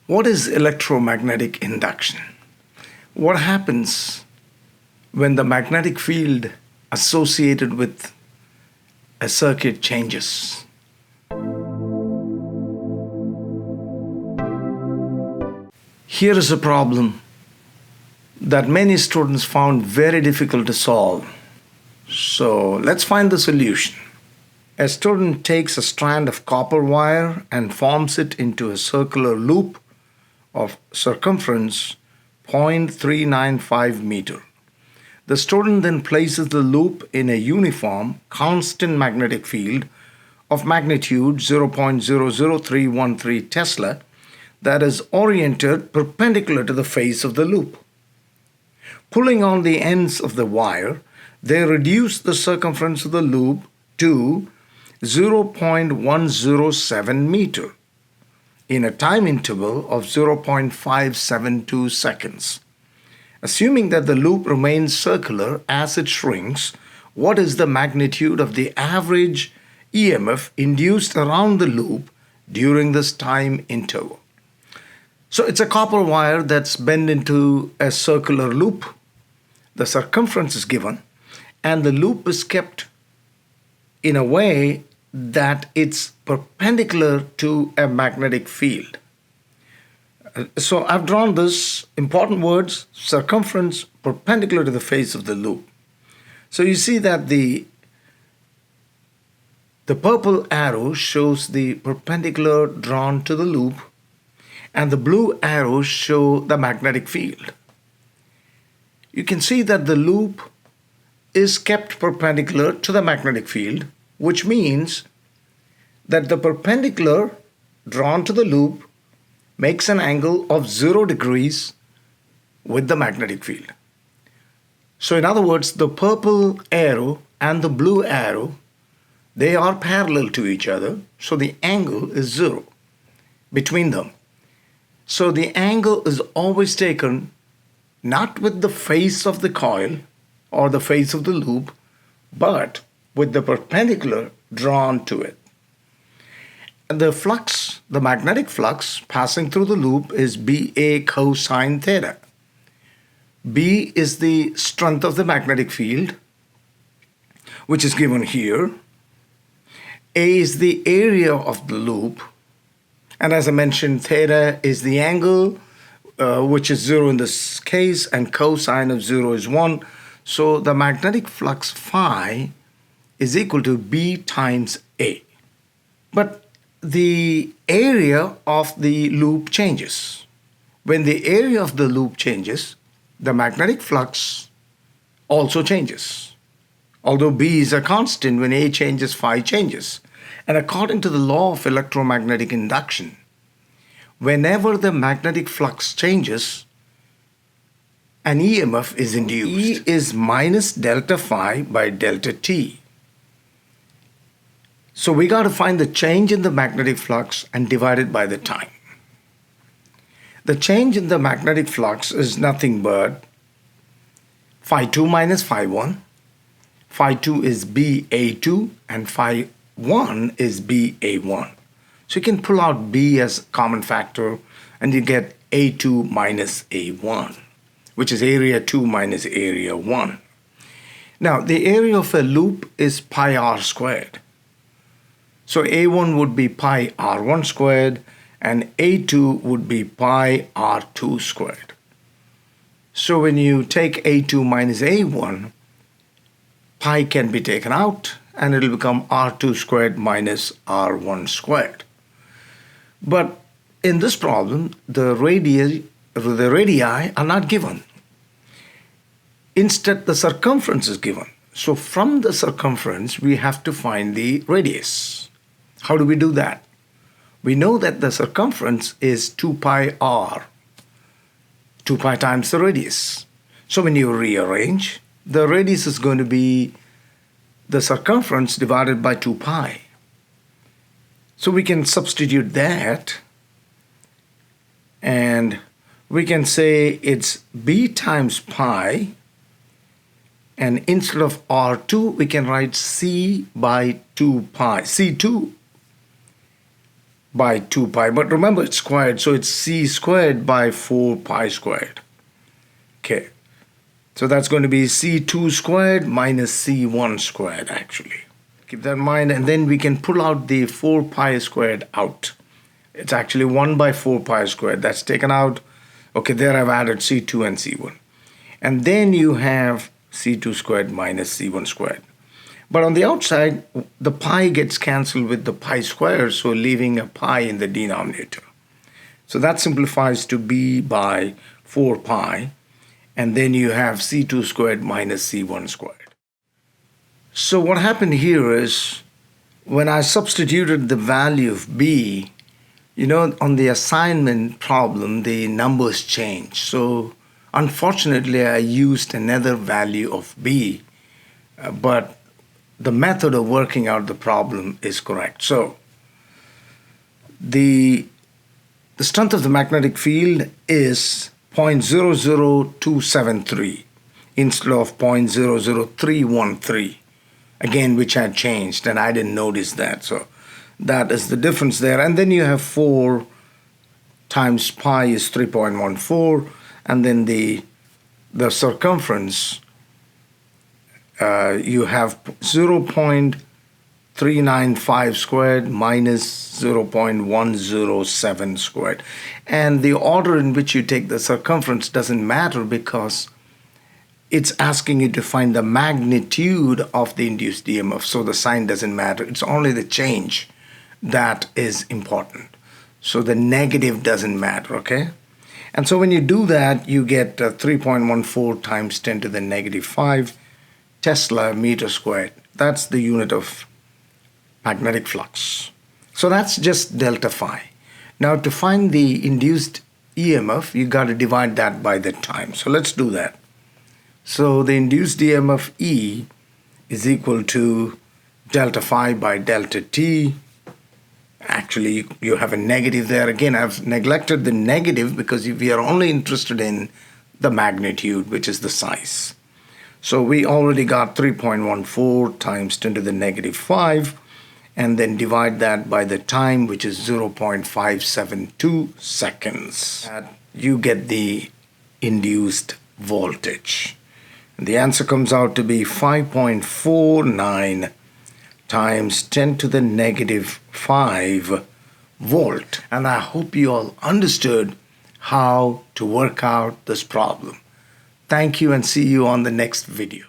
What is electromagnetic induction? What happens when the magnetic field associated with a circuit changes? Here is a problem that many students found very difficult to solve. So let's find the solution. A student takes a strand of copper wire and forms it into a circular loop of circumference 0.395 meter. The student then places the loop in a uniform, constant magnetic field of magnitude 0.00313 Tesla that is oriented perpendicular to the face of the loop. Pulling on the ends of the wire, they reduce the circumference of the loop to 0.107 meter in a time interval of 0.572 seconds. Assuming that the loop remains circular as it shrinks, what is the magnitude of the average EMF induced around the loop during this time interval? So it's a copper wire that's bent into a circular loop. The circumference is given, and the loop is kept in a way that it's perpendicular to a magnetic field. So I've drawn this important words, circumference perpendicular to the face of the loop. So you see that the purple arrow shows the perpendicular drawn to the loop, and the blue arrows show the magnetic field. You can see that the loop is kept perpendicular to the magnetic field, which means that the perpendicular drawn to the loop makes an angle of 0 degrees with the magnetic field. So in other words, the purple arrow and the blue arrow, they are parallel to each other, so the angle is 0 between them. So the angle is always taken not with the face of the coil or the face of the loop, but with the perpendicular drawn to it. And the flux, the magnetic flux passing through the loop is BA cosine theta. B is the strength of the magnetic field, which is given here. A is the area of the loop. And as I mentioned, theta is the angle, which is 0 in this case, and cosine of 0 is 1. So the magnetic flux phi is equal to B times A. But the area of the loop changes. When the area of the loop changes, the magnetic flux also changes. Although B is a constant, when A changes, phi changes. And according to the law of electromagnetic induction, whenever the magnetic flux changes, an EMF is induced. E is minus delta phi by delta T. So we got to find the change in the magnetic flux and divide it by the time. The change in the magnetic flux is nothing but phi 2 minus phi 1. Phi 2 is BA2 and phi 1 is BA1. So you can pull out B as common factor and you get A2 minus A1, which is area 2 minus area 1. Now the area of a loop is pi r squared. So A1 would be pi r1 squared and A2 would be pi r2 squared. So when you take A2 minus A1, pi can be taken out and it will become r2 squared minus r1 squared. But in this problem, the radii are not given. Instead, the circumference is given. So from the circumference, we have to find the radius. How do we do that? We know that the circumference is 2 pi r, 2 pi times the radius. So when you rearrange, the radius is going to be the circumference divided by 2 pi. So we can substitute that, and we can say it's b times pi, and instead of r2, we can write c by 2 pi, c2 by 2 pi. But remember, it's squared, so it's c squared by 4 pi squared. Okay, so that's going to be c2 squared minus c1 squared, actually. Keep that in mind, and then we can pull out the 4 pi squared out. It's actually 1 by 4 pi squared. That's taken out. Okay, there I've added c2 and c1. And then you have c2 squared minus c1 squared. But on the outside, the pi gets cancelled with the pi squared, so leaving a pi in the denominator. So that simplifies to b by 4 pi. And then you have c2 squared minus c1 squared. So what happened here is, when I substituted the value of b, on the assignment problem, the numbers changed. So unfortunately, I used another value of b, but the method of working out the problem is correct. So the strength of the magnetic field is 0.00273 instead of 0.00313. Again, which had changed, and I didn't notice that. So that is the difference there. And then you have 4 times pi is 3.14, and then the circumference, you have 0.395 squared minus 0.107 squared. And the order in which you take the circumference doesn't matter, because it's asking you to find the magnitude of the induced EMF, so the sign doesn't matter. It's only the change that is important. So the negative doesn't matter, okay? And so when you do that, you get 3.14 times 10 to the negative 5 Tesla meter squared. That's the unit of magnetic flux. So that's just delta phi. Now to find the induced EMF, you got to divide that by the time. So let's do that. So the induced EMF E is equal to delta phi by delta t. Actually, you have a negative there. Again, I've neglected the negative because we are only interested in the magnitude, which is the size. So we already got 3.14 times 10 to the negative 5, and then divide that by the time, which is 0.572 seconds. And you get the induced voltage. The answer comes out to be 5.49 times 10 to the negative 5 volt. And I hope you all understood how to work out this problem. Thank you, and see you on the next video.